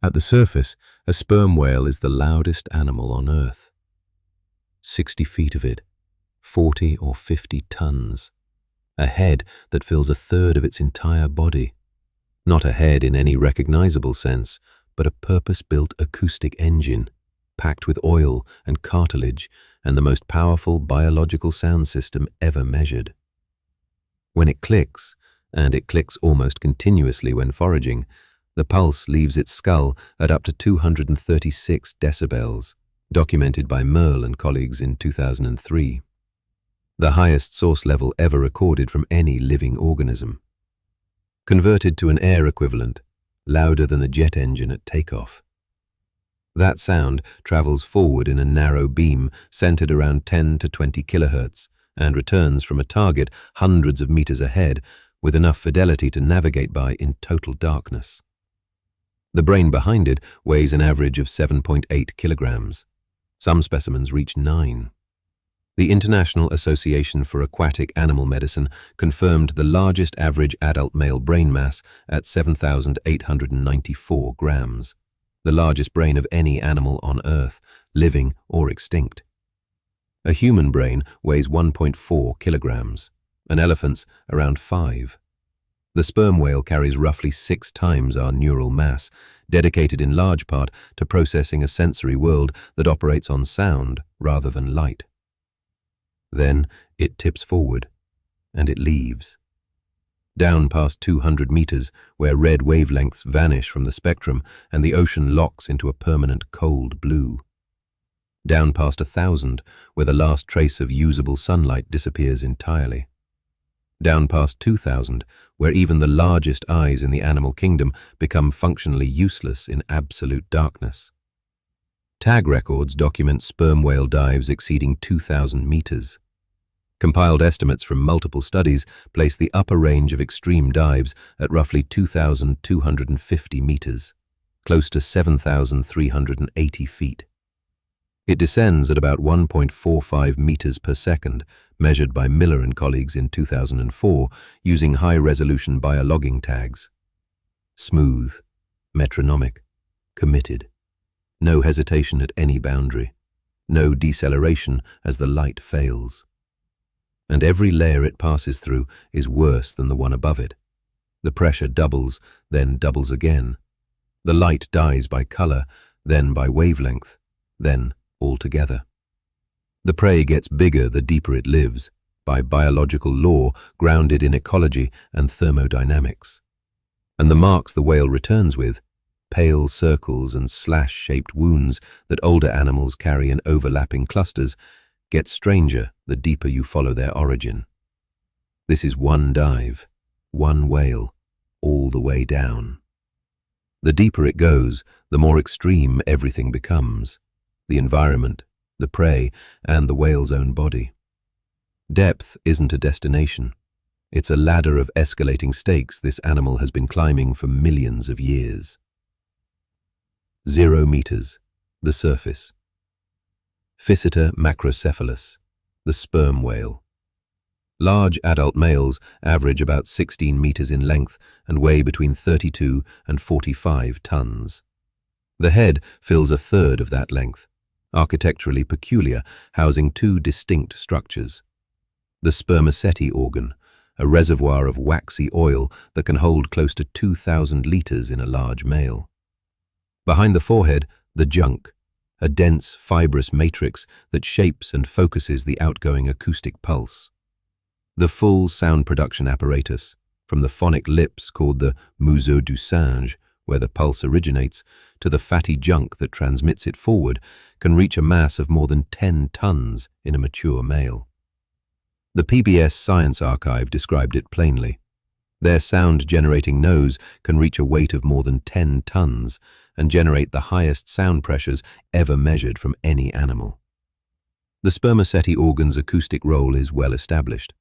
At the surface, a sperm whale is the loudest animal on Earth. 60 feet of it, 40 or 50 tons. A head that fills a third of its entire body. Not a head in any recognizable sense, but a purpose-built acoustic engine, packed with oil and cartilage and the most powerful biological sound system ever measured. When it clicks, and it clicks almost continuously when foraging, the pulse leaves its skull at up to 236 decibels, documented by Møhl and colleagues in 2003. The highest source level ever recorded from any living organism. Converted to an air equivalent, louder than a jet engine at takeoff. That sound travels forward in a narrow beam centered around 10 to 20 kilohertz and returns from a target hundreds of meters ahead with enough fidelity to navigate by in total darkness. The brain behind it weighs an average of 7.8 kilograms. Some specimens reach 9. The International Association for Aquatic Animal Medicine confirmed the largest average adult male brain mass at 7,894 grams, the largest brain of any animal on Earth, living or extinct. A human brain weighs 1.4 kilograms, an elephant's around 5. The sperm whale carries roughly 6 times our neural mass, dedicated in large part to processing a sensory world that operates on sound rather than light. Then it tips forward, and it leaves. Down past 200 meters, where red wavelengths vanish from the spectrum and the ocean locks into a permanent cold blue. Down past 1,000, where the last trace of usable sunlight disappears entirely. Down past 2,000, where even the largest eyes in the animal kingdom become functionally useless in absolute darkness. Tag records document sperm whale dives exceeding 2,000 meters. Compiled estimates from multiple studies place the upper range of extreme dives at roughly 2,250 meters, close to 7,380 feet. It descends at about 1.45 meters per second, measured by Miller and colleagues in 2004 using high-resolution biologging tags. Smooth, metronomic, committed. No hesitation at any boundary. No deceleration as the light fails. And every layer it passes through is worse than the one above it. The pressure doubles, then doubles again. The light dies by color, then by wavelength, then altogether. The prey gets bigger the deeper it lives, by biological law grounded in ecology and thermodynamics. And the marks the whale returns with, pale circles and slash-shaped wounds that older animals carry in overlapping clusters, get stranger the deeper you follow their origin. This is one dive, one whale, all the way down. The deeper it goes, the more extreme everything becomes. The environment, the prey, and the whale's own body. Depth isn't a destination. It's a ladder of escalating stakes this animal has been climbing for millions of years. 0 meters, the surface. Physeter macrocephalus, the sperm whale. Large adult males average about 16 meters in length and weigh between 32 and 45 tons. The head fills a third of that length, architecturally peculiar, housing 2 distinct structures. The spermaceti organ, a reservoir of waxy oil that can hold close to 2,000 liters in a large male. Behind the forehead, the junk, a dense, fibrous matrix that shapes and focuses the outgoing acoustic pulse. The full sound production apparatus, from the phonic lips called the museau du singe, where the pulse originates, to the fatty junk that transmits it forward, can reach a mass of more than 10 tons in a mature male. The PBS Science Archive described it plainly. Their sound-generating nose can reach a weight of more than 10 tons and generate the highest sound pressures ever measured from any animal. The spermaceti organ's acoustic role is well established.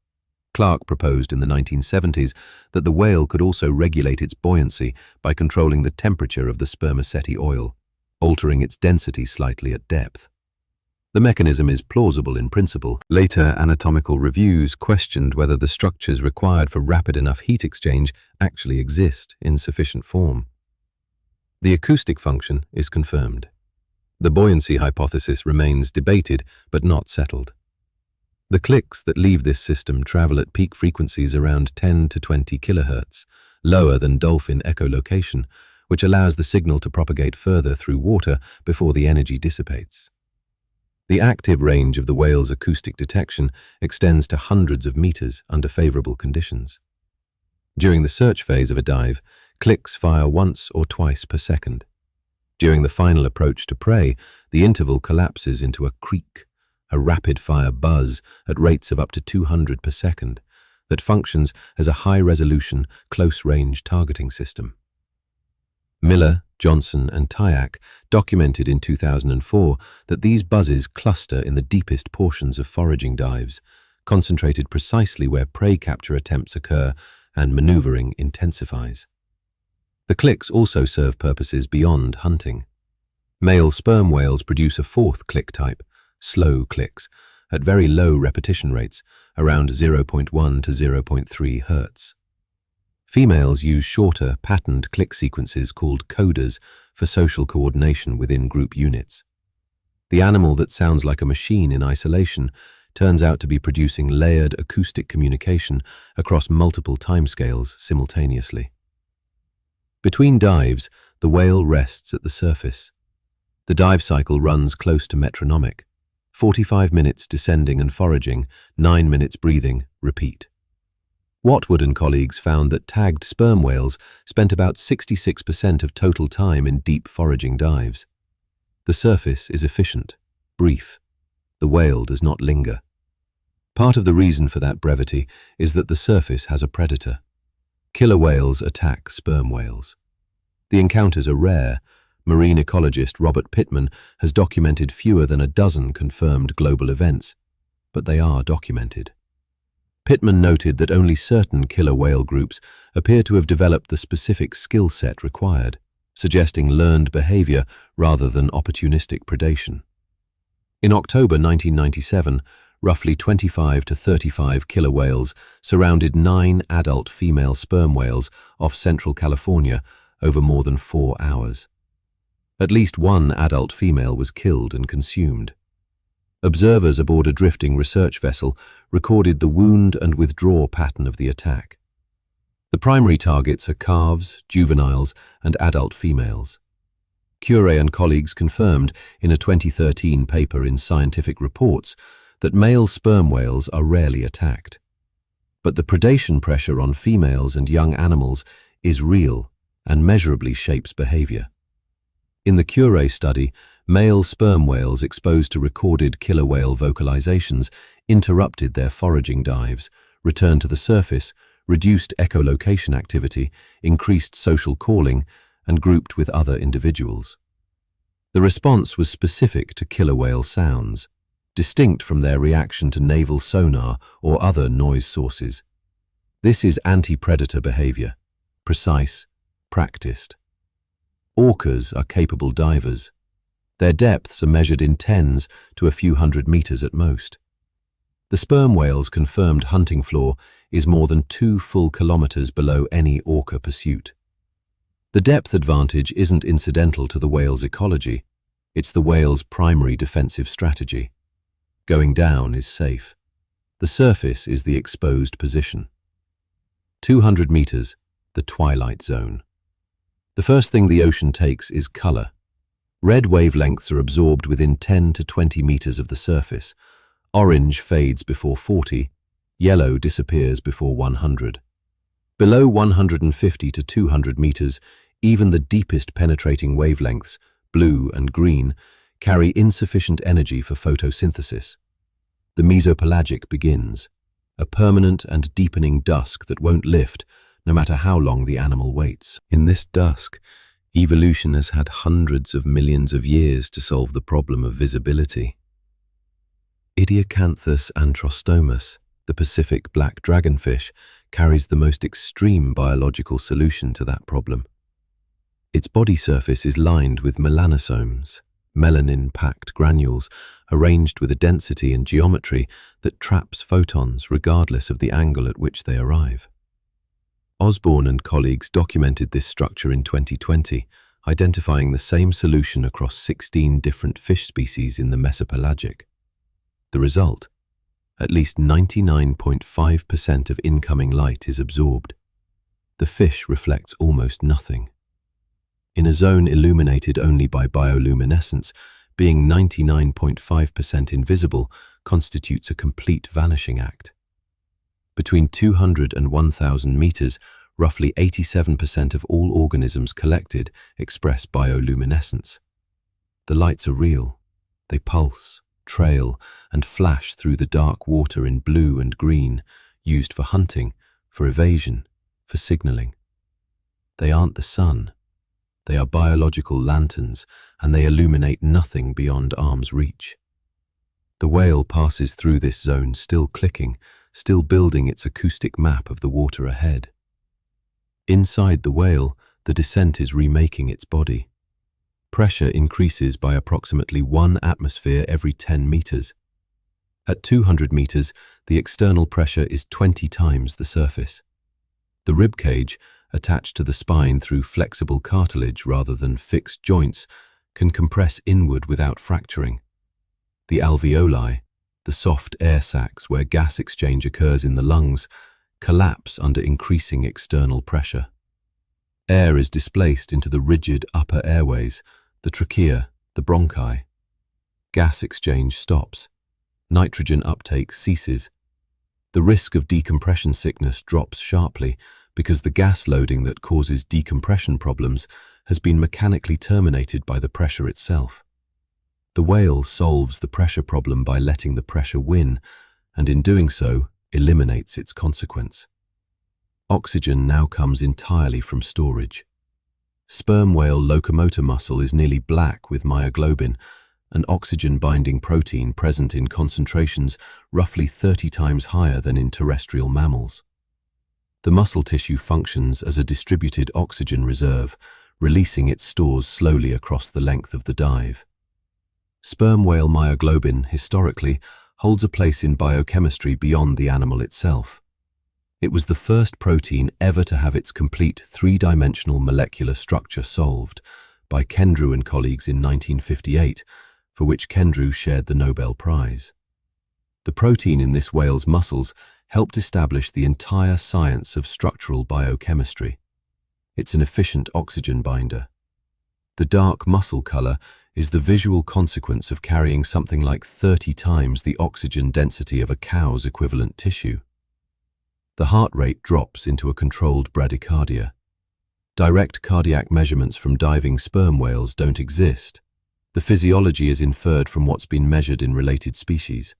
Clark proposed in the 1970s that the whale could also regulate its buoyancy by controlling the temperature of the spermaceti oil, altering its density slightly at depth. The mechanism is plausible in principle. Later anatomical reviews questioned whether the structures required for rapid enough heat exchange actually exist in sufficient form. The acoustic function is confirmed. The buoyancy hypothesis remains debated but not settled. The clicks that leave this system travel at peak frequencies around 10 to 20 kilohertz, lower than dolphin echolocation, which allows the signal to propagate further through water before the energy dissipates. The active range of the whale's acoustic detection extends to hundreds of meters under favorable conditions. During the search phase of a dive, clicks fire once or twice per second. During the final approach to prey, the interval collapses into a creak, a rapid-fire buzz at rates of up to 200 per second that functions as a high-resolution, close-range targeting system. Miller, Johnson, and Tyack documented in 2004 that these buzzes cluster in the deepest portions of foraging dives, concentrated precisely where prey capture attempts occur and maneuvering intensifies. The clicks also serve purposes beyond hunting. Male sperm whales produce a fourth click type, slow clicks, at very low repetition rates, around 0.1 to 0.3 Hz. Females use shorter, patterned click sequences called coders for social coordination within group units. The animal that sounds like a machine in isolation turns out to be producing layered acoustic communication across multiple timescales simultaneously. Between dives, the whale rests at the surface. The dive cycle runs close to metronomic. 45 minutes descending and foraging, 9 minutes breathing, repeat. Watwood and colleagues found that tagged sperm whales spent about 66% of total time in deep foraging dives. The surface is efficient, brief. The whale does not linger. Part of the reason for that brevity is that the surface has a predator. Killer whales attack sperm whales. The encounters are rare. Marine ecologist Robert Pittman has documented fewer than a dozen confirmed global events, but they are documented. Pittman noted that only certain killer whale groups appear to have developed the specific skill set required, suggesting learned behavior rather than opportunistic predation. In October 1997, roughly 25 to 35 killer whales surrounded 9 adult female sperm whales off Central California over more than 4 hours. At least one adult female was killed and consumed. Observers aboard a drifting research vessel recorded the wound and withdraw pattern of the attack. The primary targets are calves, juveniles, and adult females. Curie and colleagues confirmed in a 2013 paper in Scientific Reports that male sperm whales are rarely attacked. But the predation pressure on females and young animals is real and measurably shapes behavior. In the Curie study, male sperm whales exposed to recorded killer whale vocalizations interrupted their foraging dives, returned to the surface, reduced echolocation activity, increased social calling, and grouped with other individuals. The response was specific to killer whale sounds, distinct from their reaction to naval sonar or other noise sources. This is anti-predator behavior, precise, practiced. Orcas are capable divers. Their depths are measured in tens to a few hundred meters at most. The sperm whale's confirmed hunting floor is more than 2 full kilometers below any orca pursuit. The depth advantage isn't incidental to the whale's ecology. It's the whale's primary defensive strategy. Going down is safe. The surface is the exposed position. 200 meters, the twilight zone. The first thing the ocean takes is color. Red wavelengths are absorbed within 10 to 20 meters of the surface. Orange fades before 40, yellow disappears before 100. Below 150 to 200 meters, even the deepest penetrating wavelengths, blue and green, carry insufficient energy for photosynthesis. The mesopelagic begins, a permanent and deepening dusk that won't lift, no matter how long the animal waits. In this dusk, evolution has had hundreds of millions of years to solve the problem of visibility. Idiocanthus antrostomus, the Pacific black dragonfish, carries the most extreme biological solution to that problem. Its body surface is lined with melanosomes, melanin-packed granules arranged with a density and geometry that traps photons regardless of the angle at which they arrive. Osborne and colleagues documented this structure in 2020, identifying the same solution across 16 different fish species in the mesopelagic. The result? At least 99.5% of incoming light is absorbed. The fish reflects almost nothing. In a zone illuminated only by bioluminescence, being 99.5% invisible constitutes a complete vanishing act. Between 200 and 1,000 meters, roughly 87% of all organisms collected express bioluminescence. The lights are real. They pulse, trail, and flash through the dark water in blue and green, used for hunting, for evasion, for signaling. They aren't the sun. They are biological lanterns, and they illuminate nothing beyond arm's reach. The whale passes through this zone still clicking, still building its acoustic map of the water ahead. Inside the whale, the descent is remaking its body. Pressure increases by approximately 1 atmosphere every 10 meters. At 200 meters, the external pressure is 20 times the surface. The rib cage, attached to the spine through flexible cartilage rather than fixed joints, can compress inward without fracturing. The alveoli, the soft air sacs where gas exchange occurs in the lungs, collapse under increasing external pressure. Air is displaced into the rigid upper airways, the trachea, the bronchi. Gas exchange stops. Nitrogen uptake ceases. The risk of decompression sickness drops sharply because the gas loading that causes decompression problems has been mechanically terminated by the pressure itself. The whale solves the pressure problem by letting the pressure win, and in doing so, eliminates its consequence. Oxygen now comes entirely from storage. Sperm whale locomotor muscle is nearly black with myoglobin, an oxygen-binding protein present in concentrations roughly 30 times higher than in terrestrial mammals. The muscle tissue functions as a distributed oxygen reserve, releasing its stores slowly across the length of the dive. Sperm whale myoglobin, historically, holds a place in biochemistry beyond the animal itself. It was the first protein ever to have its complete three-dimensional molecular structure solved by Kendrew and colleagues in 1958, for which Kendrew shared the Nobel Prize. The protein in this whale's muscles helped establish the entire science of structural biochemistry. It's an efficient oxygen binder. The dark muscle color is the visual consequence of carrying something like 30 times the oxygen density of a cow's equivalent tissue. The heart rate drops into a controlled bradycardia. Direct cardiac measurements from diving sperm whales don't exist. The physiology is inferred from what's been measured in related species.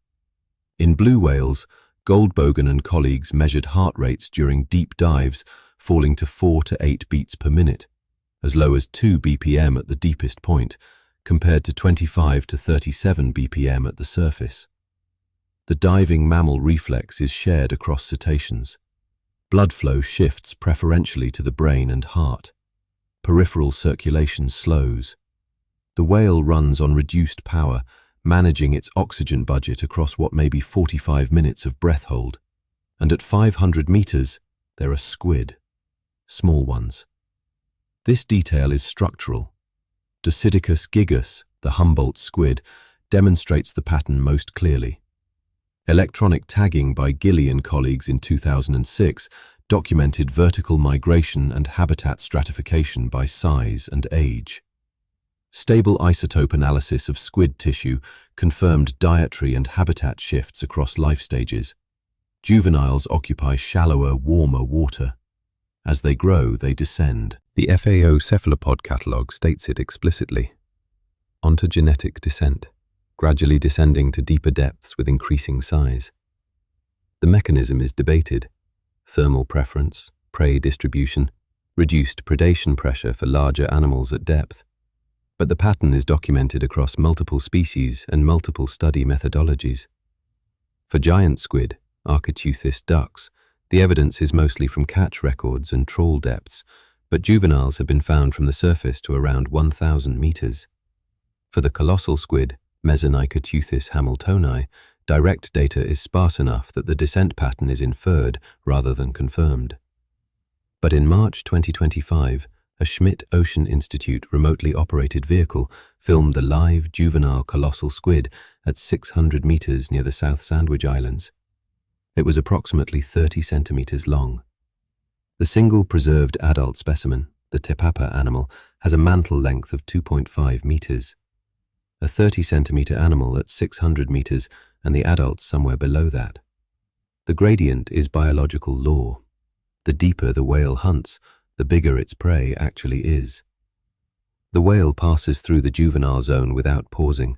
In blue whales, Goldbogen and colleagues measured heart rates during deep dives falling to 4 to 8 beats per minute, as low as 2 BPM at the deepest point, compared to 25 to 37 BPM at the surface. The diving mammal reflex is shared across cetaceans. Blood flow shifts preferentially to the brain and heart. Peripheral circulation slows. The whale runs on reduced power, managing its oxygen budget across what may be 45 minutes of breath hold. And at 500 meters, there are squid, small ones. This detail is structural. Dosidicus gigas, the Humboldt squid, demonstrates the pattern most clearly. Electronic tagging by Gilly and colleagues in 2006 documented vertical migration and habitat stratification by size and age. Stable isotope analysis of squid tissue confirmed dietary and habitat shifts across life stages. Juveniles occupy shallower, warmer water. As they grow, they descend. The FAO cephalopod catalogue states it explicitly. Ontogenetic descent, gradually descending to deeper depths with increasing size. The mechanism is debated. Thermal preference, prey distribution, reduced predation pressure for larger animals at depth. But the pattern is documented across multiple species and multiple study methodologies. For giant squid, Architeuthis ducks, the evidence is mostly from catch records and trawl depths, but juveniles have been found from the surface to around 1,000 meters. For the colossal squid, Mesonychoteuthis hamiltoni, direct data is sparse enough that the descent pattern is inferred rather than confirmed. But in March 2025, a Schmidt Ocean Institute remotely operated vehicle filmed the live juvenile colossal squid at 600 meters near the South Sandwich Islands. It was approximately 30 centimeters long. The single preserved adult specimen, the Tipapa animal, has a mantle length of 2.5 meters. A 30-centimeter animal at 600 meters and the adults somewhere below that. The gradient is biological law. The deeper the whale hunts, the bigger its prey actually is. The whale passes through the juvenile zone without pausing.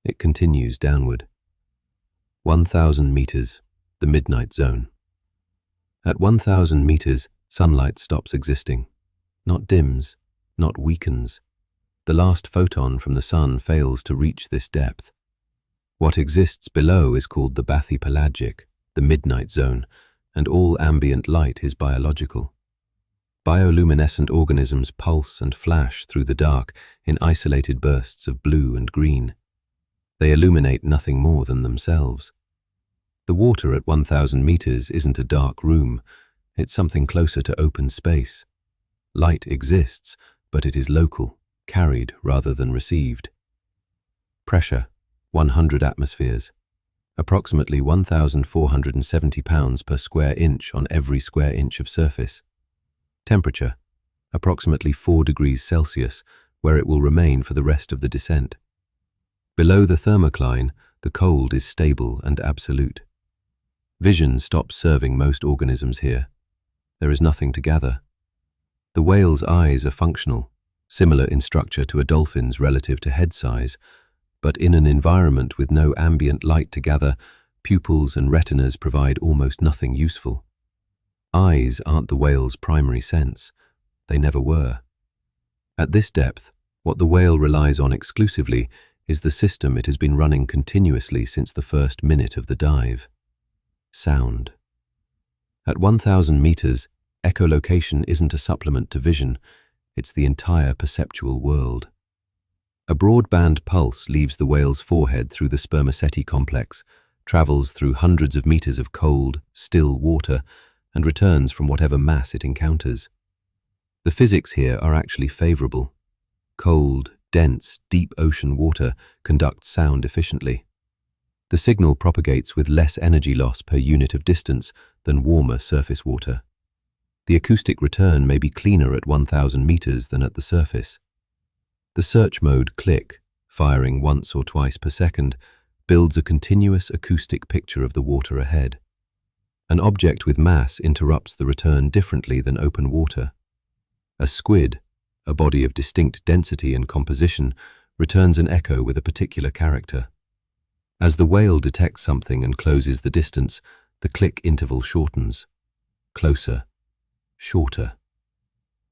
It continues downward. 1,000 meters, the midnight zone. At 1,000 meters, sunlight stops existing. Not dims, not weakens. The last photon from the sun fails to reach this depth. What exists below is called the bathypelagic, the midnight zone, and all ambient light is biological. Bioluminescent organisms pulse and flash through the dark in isolated bursts of blue and green. They illuminate nothing more than themselves. The water at 1,000 meters isn't a dark room, it's something closer to open space. Light exists, but it is local, carried rather than received. Pressure, 100 atmospheres. Approximately 1,470 pounds per square inch on every square inch of surface. Temperature, approximately 4 degrees Celsius, where it will remain for the rest of the descent. Below the thermocline, the cold is stable and absolute. Vision stops serving most organisms here. There is nothing to gather. The whale's eyes are functional, similar in structure to a dolphin's relative to head size, but in an environment with no ambient light to gather, pupils and retinas provide almost nothing useful. Eyes aren't the whale's primary sense. They never were. At this depth, what the whale relies on exclusively is the system it has been running continuously since the first minute of the dive. Sound. At 1,000 meters, echolocation isn't a supplement to vision, it's the entire perceptual world. A broadband pulse leaves the whale's forehead through the spermaceti complex, travels through hundreds of meters of cold, still water, and returns from whatever mass it encounters. The physics here are actually favorable. Cold, dense, deep ocean water conducts sound efficiently. The signal propagates with less energy loss per unit of distance than warmer surface water. The acoustic return may be cleaner at 1,000 meters than at the surface. The search mode click, firing once or twice per second, builds a continuous acoustic picture of the water ahead. An object with mass interrupts the return differently than open water. A squid, a body of distinct density and composition, returns an echo with a particular character. As the whale detects something and closes the distance, the click interval shortens. Closer. Shorter.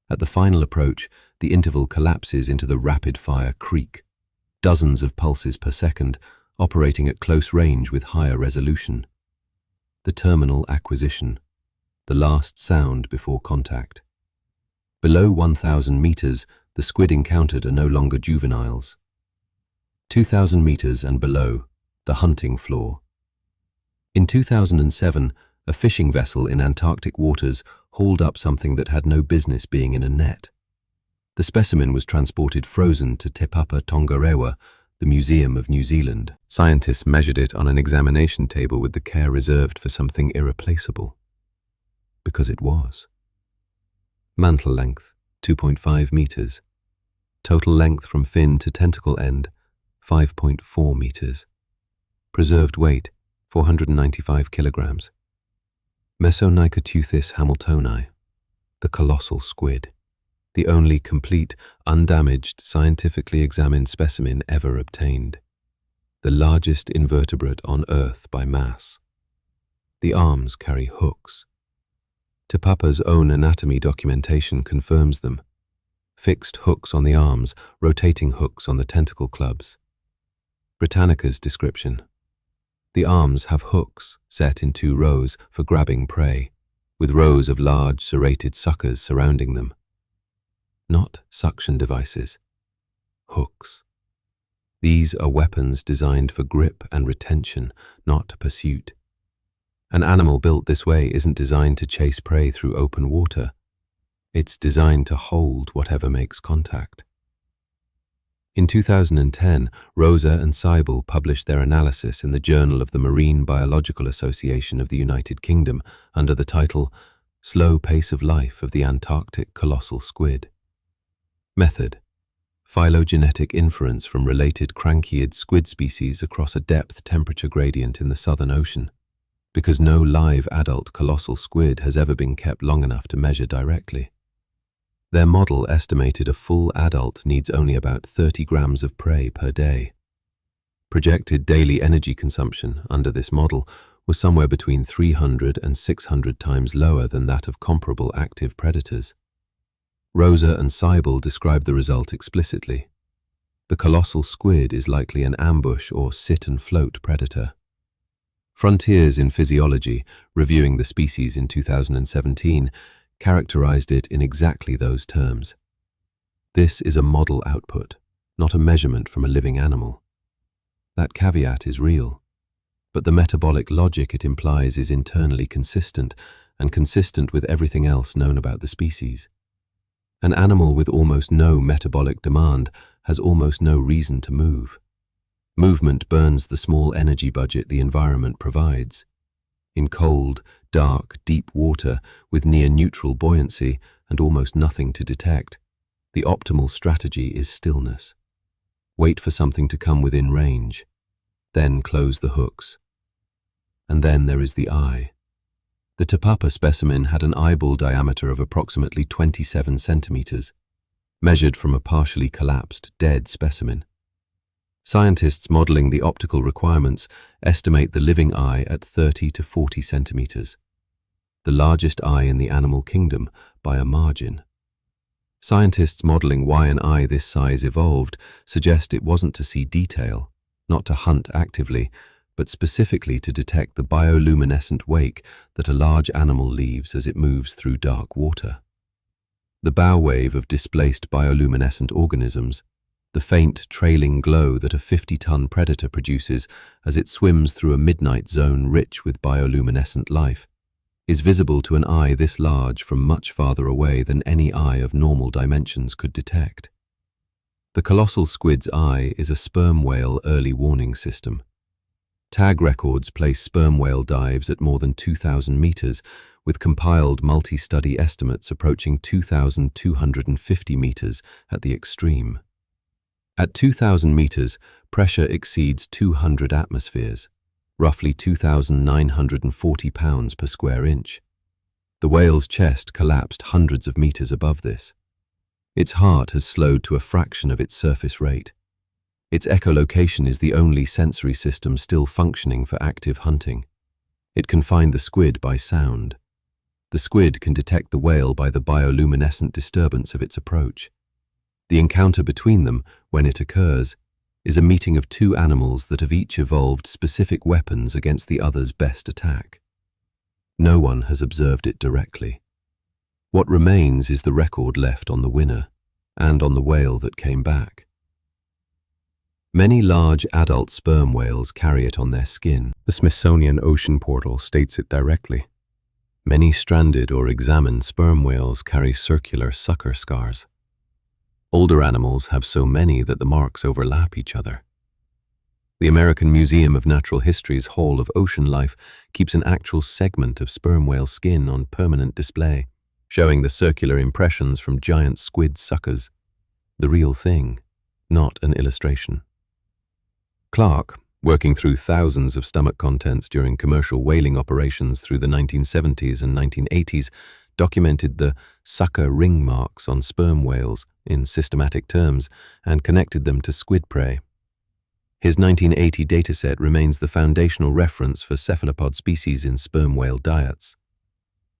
At the final approach, the interval collapses into the rapid-fire creak, dozens of pulses per second, operating at close range with higher resolution. The terminal acquisition, the last sound before contact. Below 1,000 meters, the squid encountered are no longer juveniles. 2,000 meters and below, the hunting floor. In 2007, a fishing vessel in Antarctic waters hauled up something that had no business being in a net. The specimen was transported frozen to Te Papa Tongarewa, the Museum of New Zealand. Scientists measured it on an examination table with the care reserved for something irreplaceable. Because it was. Mantle length, 2.5 meters. Total length from fin to tentacle end, 5.4 meters. Preserved weight, 495 kilograms. Mesonychoteuthis hamiltoni, the colossal squid, the only complete, undamaged, scientifically examined specimen ever obtained. The largest invertebrate on Earth by mass. The arms carry hooks. Te Papa's own anatomy documentation confirms them. Fixed hooks on the arms, rotating hooks on the tentacle clubs. Britannica's description. The arms have hooks set in 2 rows for grabbing prey, with rows of large serrated suckers surrounding them. Not suction devices. Hooks. These are weapons designed for grip and retention, not pursuit. An animal built this way isn't designed to chase prey through open water. It's designed to hold whatever makes contact. In 2010, Rosa and Seibel published their analysis in the Journal of the Marine Biological Association of the United Kingdom under the title Slow Pace of Life of the Antarctic Colossal Squid. Method: phylogenetic inference from related cranchiid squid species across a depth temperature gradient in the Southern Ocean, because no live adult colossal squid has ever been kept long enough to measure directly. Their model estimated a full adult needs only about 30 grams of prey per day. Projected daily energy consumption under this model was somewhere between 300 and 600 times lower than that of comparable active predators. Rosa and Seibel described the result explicitly. The colossal squid is likely an ambush or sit-and-float predator. Frontiers in Physiology, reviewing the species in 2017, characterized it in exactly those terms. This is a model output, not a measurement from a living animal. That caveat is real, but the metabolic logic it implies is internally consistent and consistent with everything else known about the species. An animal with almost no metabolic demand has almost no reason to move. Movement burns the small energy budget the environment provides. In cold, dark, deep water with near-neutral buoyancy and almost nothing to detect, the optimal strategy is stillness. Wait for something to come within range, then close the hooks. And then there is the eye. The Tapapa specimen had an eyeball diameter of approximately 27 centimeters, measured from a partially collapsed, dead specimen. Scientists modeling the optical requirements estimate the living eye at 30 to 40 centimeters, the largest eye in the animal kingdom by a margin. Scientists modeling why an eye this size evolved suggest it wasn't to see detail, not to hunt actively, but specifically to detect the bioluminescent wake that a large animal leaves as it moves through dark water. The bow wave of displaced bioluminescent organisms, the faint trailing glow that a 50-ton predator produces as it swims through a midnight zone rich with bioluminescent life, is visible to an eye this large from much farther away than any eye of normal dimensions could detect. The colossal squid's eye is a sperm whale early warning system. Tag records place sperm whale dives at more than 2,000 meters, with compiled multi-study estimates approaching 2,250 meters at the extreme. At 2,000 meters, pressure exceeds 200 atmospheres, roughly 2,940 pounds per square inch. The whale's chest collapsed hundreds of meters above this. Its heart has slowed to a fraction of its surface rate. Its echolocation is the only sensory system still functioning for active hunting. It can find the squid by sound. The squid can detect the whale by the bioluminescent disturbance of its approach. The encounter between them, when it occurs, is a meeting of two animals that have each evolved specific weapons against the other's best attack. No one has observed it directly. What remains is the record left on the winner, and on the whale that came back. Many large adult sperm whales carry it on their skin. The Smithsonian Ocean Portal states it directly. Many stranded or examined sperm whales carry circular sucker scars. Older animals have so many that the marks overlap each other. The American Museum of Natural History's Hall of Ocean Life keeps an actual segment of sperm whale skin on permanent display, showing the circular impressions from giant squid suckers. The real thing, not an illustration. Clark, working through thousands of stomach contents during commercial whaling operations through the 1970s and 1980s, documented the sucker ring marks on sperm whales in systematic terms and connected them to squid prey. His 1980 dataset remains the foundational reference for cephalopod species in sperm whale diets.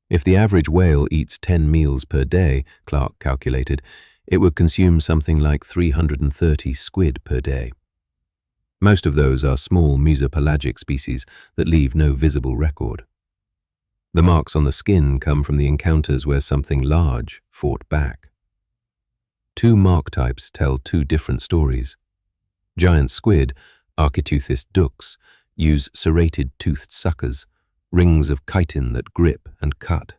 If the average whale eats 10 meals per day, Clark calculated, it would consume something like 330 squid per day. Most of those are small mesopelagic species that leave no visible record. The marks on the skin come from the encounters where something large fought back. Two mark types tell two different stories. Giant squid, Architeuthis dux, use serrated toothed suckers, rings of chitin that grip and cut.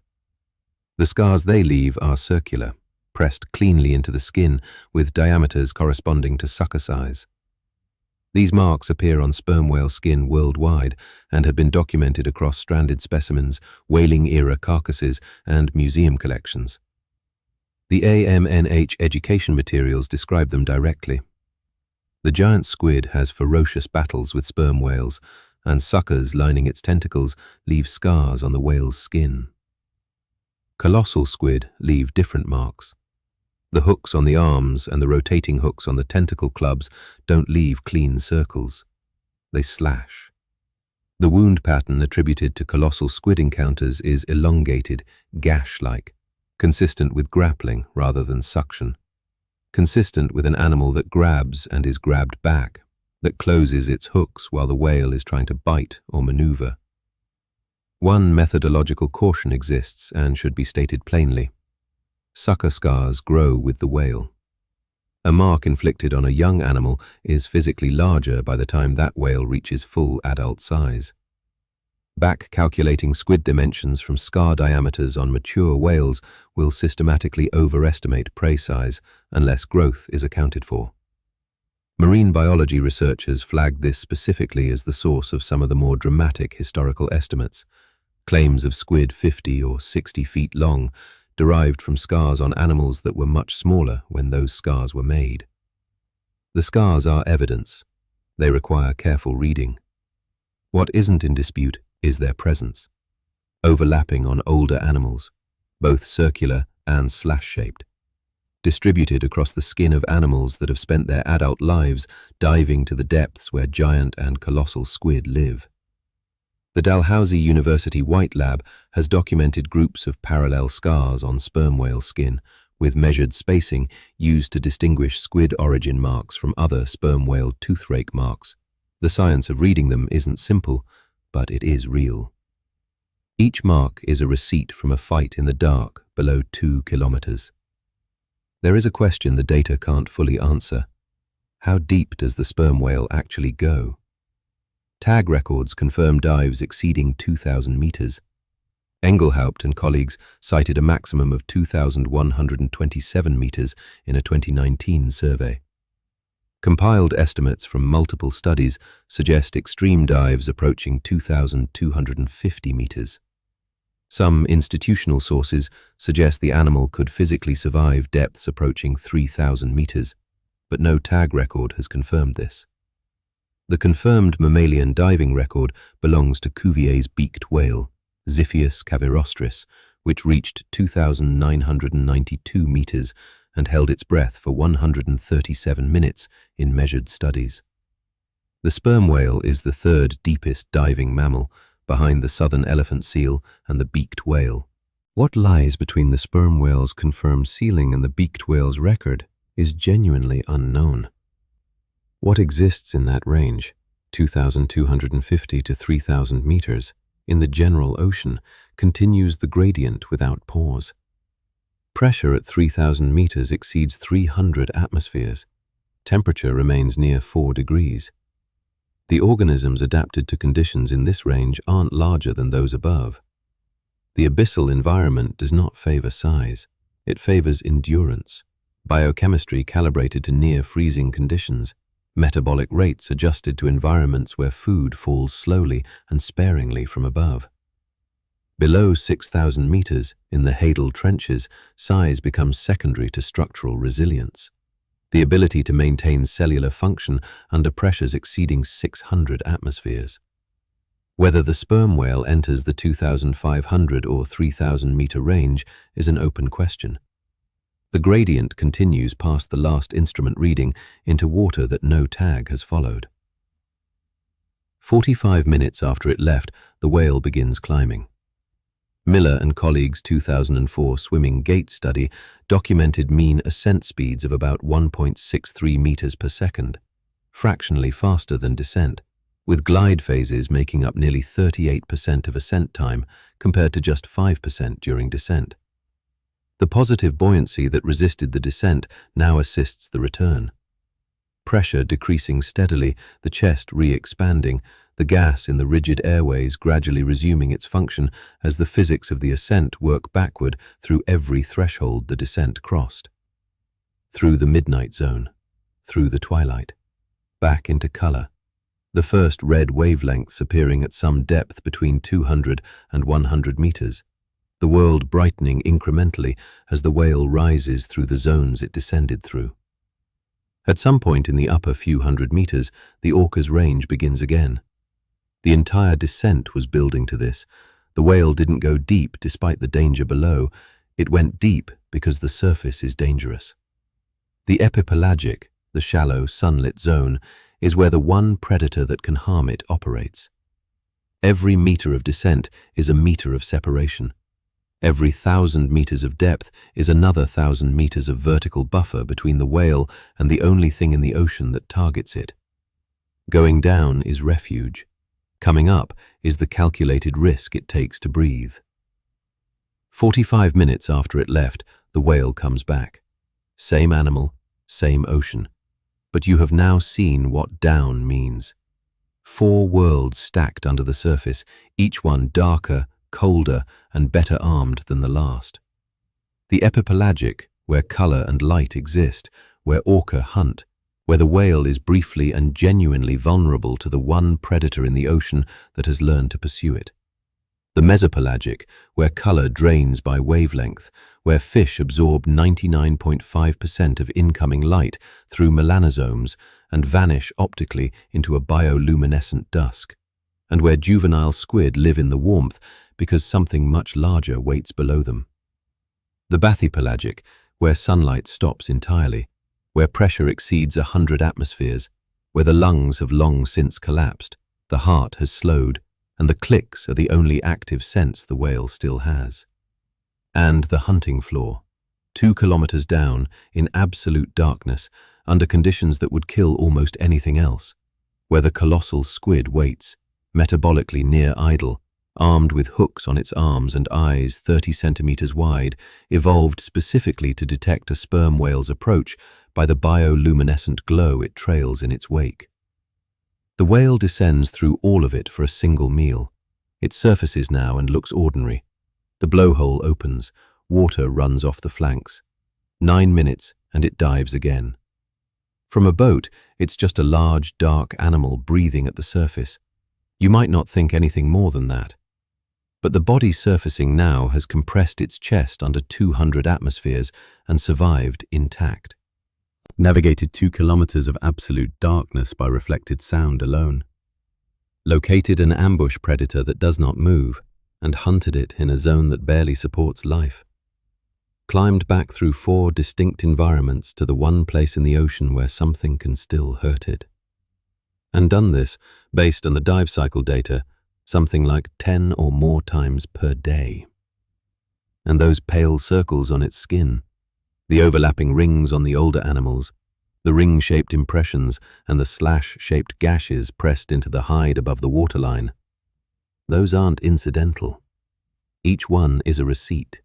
The scars they leave are circular, pressed cleanly into the skin with diameters corresponding to sucker size. These marks appear on sperm whale skin worldwide and have been documented across stranded specimens, whaling-era carcasses, and museum collections. The AMNH education materials describe them directly. The giant squid has ferocious battles with sperm whales, and suckers lining its tentacles leave scars on the whale's skin. Colossal squid leave different marks. The hooks on the arms and the rotating hooks on the tentacle clubs don't leave clean circles. They slash. The wound pattern attributed to colossal squid encounters is elongated, gash-like, consistent with grappling rather than suction, consistent with an animal that grabs and is grabbed back, that closes its hooks while the whale is trying to bite or maneuver. One methodological caution exists and should be stated plainly. Sucker scars grow with the whale. A mark inflicted on a young animal is physically larger by the time that whale reaches full adult size. Back calculating squid dimensions from scar diameters on mature whales will systematically overestimate prey size unless growth is accounted for. Marine biology researchers flagged this specifically as the source of some of the more dramatic historical estimates. Claims of squid 50 or 60 feet long derived from scars on animals that were much smaller when those scars were made. The scars are evidence. They require careful reading. What isn't in dispute is their presence, overlapping on older animals, both circular and slash-shaped, distributed across the skin of animals that have spent their adult lives diving to the depths where giant and colossal squid live. The Dalhousie University White Lab has documented groups of parallel scars on sperm whale skin, with measured spacing used to distinguish squid origin marks from other sperm whale toothrake marks. The science of reading them isn't simple, but it is real. Each mark is a receipt from a fight in the dark below 2 kilometers. There is a question the data can't fully answer. How deep does the sperm whale actually go? Tag records confirm dives exceeding 2,000 meters. Engelhaupt and colleagues cited a maximum of 2,127 meters in a 2019 survey. Compiled estimates from multiple studies suggest extreme dives approaching 2,250 meters. Some institutional sources suggest the animal could physically survive depths approaching 3,000 meters, but no tag record has confirmed this. The confirmed mammalian diving record belongs to Cuvier's beaked whale, Ziphius cavirostris, which reached 2,992 meters and held its breath for 137 minutes in measured studies. The sperm whale is the third deepest diving mammal, behind the southern elephant seal and the beaked whale. What lies between the sperm whale's confirmed ceiling and the beaked whale's record is genuinely unknown. What exists in that range, 2,250 to 3,000 meters, in the general ocean, continues the gradient without pause. Pressure at 3,000 meters exceeds 300 atmospheres. Temperature remains near 4 degrees. The organisms adapted to conditions in this range aren't larger than those above. The abyssal environment does not favor size. It favors endurance. Biochemistry calibrated to near-freezing conditions. Metabolic rates adjusted to environments where food falls slowly and sparingly from above. Below 6,000 meters, in the Hadal trenches, size becomes secondary to structural resilience. The ability to maintain cellular function under pressures exceeding 600 atmospheres. Whether the sperm whale enters the 2,500 or 3,000 meter range is an open question. The gradient continues past the last instrument reading into water that no tag has followed. 45 minutes after it left, the whale begins climbing. Miller and colleagues' 2004 swimming gait study documented mean ascent speeds of about 1.63 meters per second, fractionally faster than descent, with glide phases making up nearly 38% of ascent time compared to just 5% during descent. The positive buoyancy that resisted the descent now assists the return. pressure decreasing steadily, the chest re-expanding, the gas in the rigid airways gradually resuming its function as the physics of the ascent work backward through every threshold the descent crossed. Through the midnight zone, through the twilight, back into color, the first red wavelengths appearing at some depth between 200 and 100 meters, the world brightening incrementally as the whale rises through the zones it descended through. At some point in the upper few hundred meters, the orca's range begins again. The entire descent was building to this. The whale didn't go deep despite the danger below. It went deep because the surface is dangerous. The epipelagic, the shallow, sunlit zone, is where the one predator that can harm it operates. Every meter of descent is a meter of separation. Every 1,000 meters of depth is another 1,000 meters of vertical buffer between the whale and the only thing in the ocean that targets it. Going down is refuge. Coming up is the calculated risk it takes to breathe. 45 minutes after it left, the whale comes back. Same animal, same ocean. But you have now seen what down means. 4 worlds stacked under the surface, each one darker, colder, and better armed than the last. The epipelagic, where color and light exist, where orca hunt, where the whale is briefly and genuinely vulnerable to the one predator in the ocean that has learned to pursue it. The mesopelagic, where color drains by wavelength, where fish absorb 99.5% of incoming light through melanosomes and vanish optically into a bioluminescent dusk, and where juvenile squid live in the warmth because something much larger waits below them. The bathypelagic, where sunlight stops entirely, where pressure exceeds 100 atmospheres, where the lungs have long since collapsed, the heart has slowed, and the clicks are the only active sense the whale still has. And the hunting floor, 2 kilometers down, in absolute darkness, under conditions that would kill almost anything else, where the colossal squid waits, metabolically near idle, armed with hooks on its arms and eyes 30 centimeters wide, evolved specifically to detect a sperm whale's approach by the bioluminescent glow it trails in its wake. The whale descends through all of it for a single meal. It surfaces now and looks ordinary. The blowhole opens, water runs off the flanks. 9 minutes and it dives again. From a boat, it's just a large, dark animal breathing at the surface. You might not think anything more than that. But the body surfacing now has compressed its chest under 200 atmospheres and survived intact. Navigated 2 kilometers of absolute darkness by reflected sound alone. Located an ambush predator that does not move and hunted it in a zone that barely supports life. Climbed back through 4 distinct environments to the one place in the ocean where something can still hurt it. And done this, based on the dive cycle data, something like 10 or more times per day. And those pale circles on its skin, the overlapping rings on the older animals, the ring-shaped impressions and the slash-shaped gashes pressed into the hide above the waterline, those aren't incidental. Each one is a receipt,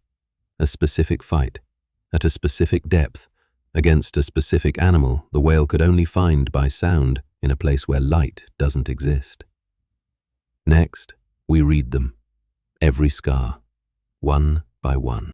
a specific fight, at a specific depth, against a specific animal the whale could only find by sound in a place where light doesn't exist. Next, we read them, every scar, one by one.